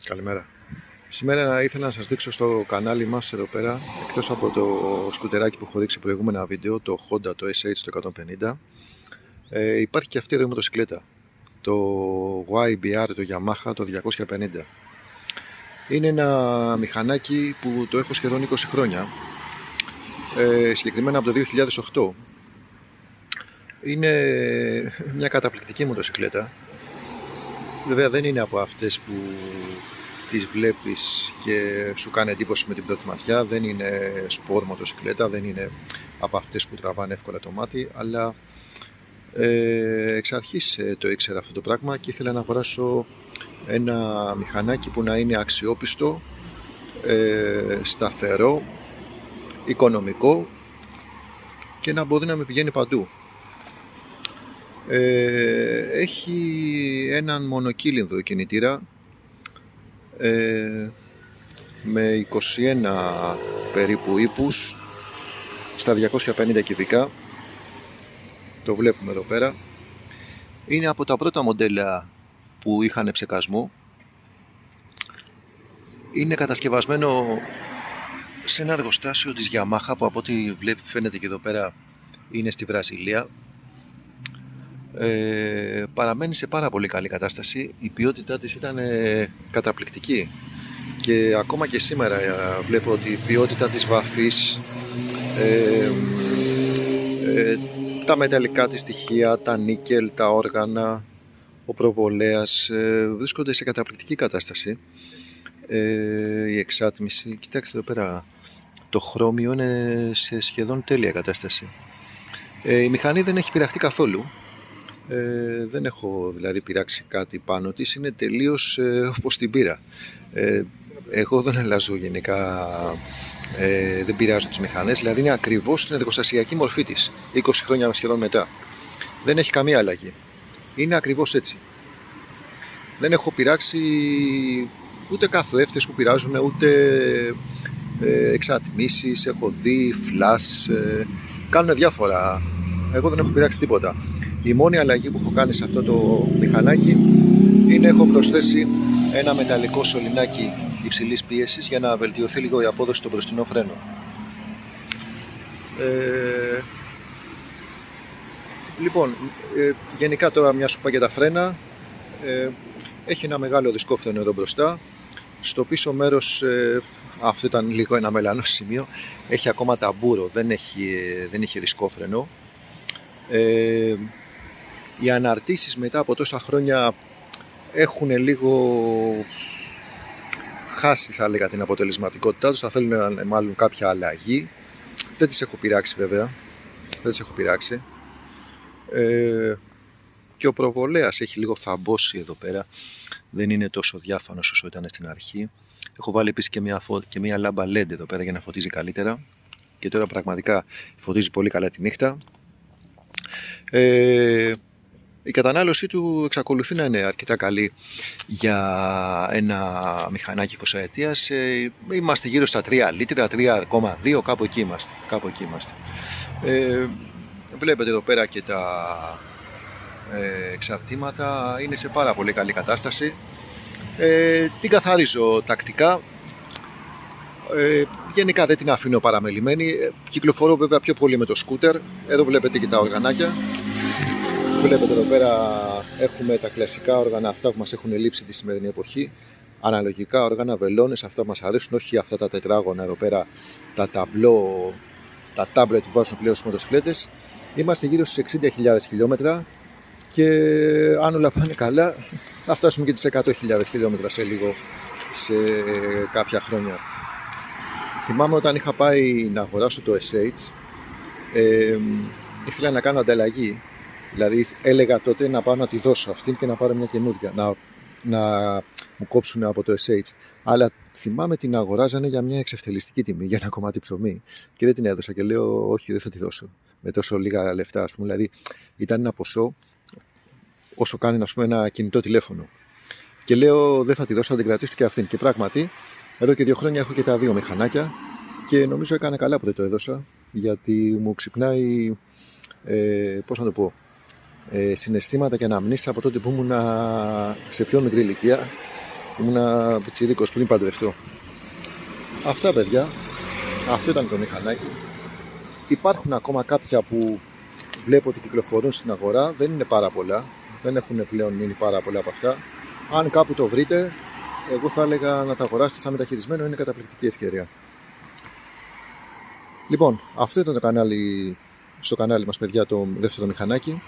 Καλημέρα. Σήμερα ήθελα να σας δείξω στο κανάλι μας εδώ πέρα, εκτός από το σκουτεράκι που έχω δείξει προηγούμενα βίντεο, το Honda, το SH το 150, υπάρχει και αυτή εδώ η μοτοσυκλέτα, το YBR, το Yamaha, το 250. Είναι ένα μηχανάκι που το έχω σχεδόν 20 χρόνια, συγκεκριμένα από το 2008. Είναι μια καταπληκτική μοτοσυκλέτα. Βέβαια δεν είναι από αυτές που τις βλέπεις και σου κάνει εντύπωση με την πρώτη ματιά. Δεν είναι σπορ μοτοσυκλέτα, δεν είναι από αυτές που τραβάνε εύκολα το μάτι, αλλά εξ αρχής το ήξερα αυτό το πράγμα και ήθελα να αγοράσω ένα μηχανάκι που να είναι αξιόπιστο, σταθερό, οικονομικό και να μπορεί να με πηγαίνει παντού. Έχει έναν μονοκύλινδρο κινητήρα με 21 περίπου ύπους στα 250 κυβικά. Το βλέπουμε εδώ πέρα. Είναι από τα πρώτα μοντέλα που είχαν ψεκασμό. Είναι κατασκευασμένο σε ένα εργοστάσιο της Yamaha που από ό,τι φαίνεται και εδώ πέρα είναι στη Βραζιλία. Παραμένει σε πάρα πολύ καλή κατάσταση. Η ποιότητά της ήταν καταπληκτική και ακόμα και σήμερα βλέπω ότι η ποιότητα της βαφής, τα μεταλλικά της στοιχεία, τα νίκελ, τα όργανα, ο προβολέας βρίσκονται σε καταπληκτική κατάσταση. Η εξάτμιση, κοιτάξτε εδώ πέρα, το χρώμιο είναι σε σχεδόν τέλεια κατάσταση. Η μηχανή δεν έχει πειραχτεί καθόλου. Δεν έχω δηλαδή πειράξει κάτι πάνω της, είναι τελείως όπως την πήρα. Εγώ δεν αλλάζω γενικά, δεν πειράζω τις μηχανές, δηλαδή είναι ακριβώς στην εργοστασιακή μορφή της, 20 χρόνια σχεδόν μετά. Δεν έχει καμία αλλαγή, είναι ακριβώς έτσι. Δεν έχω πειράξει ούτε καθρέφτες που πειράζουν, ούτε εξατμίσεις, έχω δει, φλας, κάνουν διάφορα. Εγώ δεν έχω πειράξει τίποτα. Η μόνη αλλαγή που έχω κάνει σε αυτό το μηχανάκι είναι έχω προσθέσει ένα μεταλλικό σωληνάκι υψηλής πίεσης για να βελτιωθεί λίγο η απόδοση στο μπροστινό φρένο. Λοιπόν, γενικά τώρα μια σου πάει για τα φρένα. Έχει ένα μεγάλο δισκόφρενο εδώ μπροστά. Στο πίσω μέρος, αυτό ήταν λίγο ένα μελανό σημείο, έχει ακόμα ταμπούρο, δεν έχει δισκόφρενο. Οι αναρτήσεις μετά από τόσα χρόνια έχουν λίγο χάσει, θα έλεγα, την αποτελεσματικότητά τους. Θα θέλουν μάλλον κάποια αλλαγή. Δεν τις έχω πειράξει βέβαια, δεν τις έχω πειράξει. Και ο προβολέας έχει λίγο θαμπώσει εδώ πέρα, δεν είναι τόσο διάφανος όσο ήταν στην αρχή. Έχω βάλει επίσης και μια λάμπα LED εδώ πέρα για να φωτίζει καλύτερα και τώρα πραγματικά φωτίζει πολύ καλά τη νύχτα. Η κατανάλωσή του εξακολουθεί να είναι αρκετά καλή για ένα μηχανάκι 20 ετίας. Είμαστε γύρω στα 3 λίτρα, 3,2, κάπου εκεί είμαστε. Βλέπετε εδώ πέρα και τα εξαρτήματα, είναι σε πάρα πολύ καλή κατάσταση. Την καθαρίζω τακτικά. Γενικά δεν την αφήνω παραμελημένη. Κυκλοφορώ βέβαια πιο πολύ με το σκούτερ. Εδώ βλέπετε και τα οργανάκια. Βλέπετε εδώ πέρα έχουμε τα κλασικά όργανα, αυτά που μας έχουν λείψει τη σημερινή εποχή. Αναλογικά όργανα, βελόνες, αυτά που μας αρέσουν, όχι αυτά τα τετράγωνα εδώ πέρα, τα ταμπλό, τα τάμπλετ που βάζουν πλέον στις μοτοσυκλέτες. Είμαστε γύρω στις 60.000 χιλιόμετρα και αν όλα πάνε καλά θα φτάσουμε και τις 100.000 χιλιόμετρα σε λίγο, σε κάποια χρόνια. Θυμάμαι όταν είχα πάει να αγοράσω το SH, ήθελα να κάνω ανταλλαγή. Δηλαδή έλεγα τότε να πάω να τη δώσω αυτήν και να πάρω μια καινούργια, να μου κόψουν από το SH. Αλλά θυμάμαι την αγοράζανε για μια εξευτελιστική τιμή, για ένα κομμάτι ψωμί, και δεν την έδωσα και λέω όχι, δεν θα τη δώσω με τόσο λίγα λεφτά, ας πούμε. Δηλαδή ήταν ένα ποσό όσο κάνει, ας πούμε, ένα κινητό τηλέφωνο. Και λέω δεν θα τη δώσω, θα την κρατήσω και αυτήν. Και πράγματι εδώ και 2 χρόνια έχω και τα 2 μηχανάκια και νομίζω έκανε καλά που δεν το έδωσα, γιατί μου ξυπνάει, πώς να το πω, συναισθήματα και αναμνήσεις από τότε που ήμουν σε πιο μικρή ηλικία Ήμουνα πιτσιρίκος πριν παντρευτώ. Αυτά, παιδιά. Αυτό ήταν το μηχανάκι. Υπάρχουν ακόμα κάποια που βλέπω ότι κυκλοφορούν στην αγορά. Δεν είναι πάρα πολλά. Δεν έχουν πλέον μείνει πάρα πολλά από αυτά. Αν κάπου το βρείτε, εγώ θα έλεγα να τα αγοράσετε σαν μεταχειρισμένο. Είναι καταπληκτική ευκαιρία. Λοιπόν, αυτό ήταν το κανάλι, στο κανάλι μας, παιδιά, το δεύτερο μηχανάκι.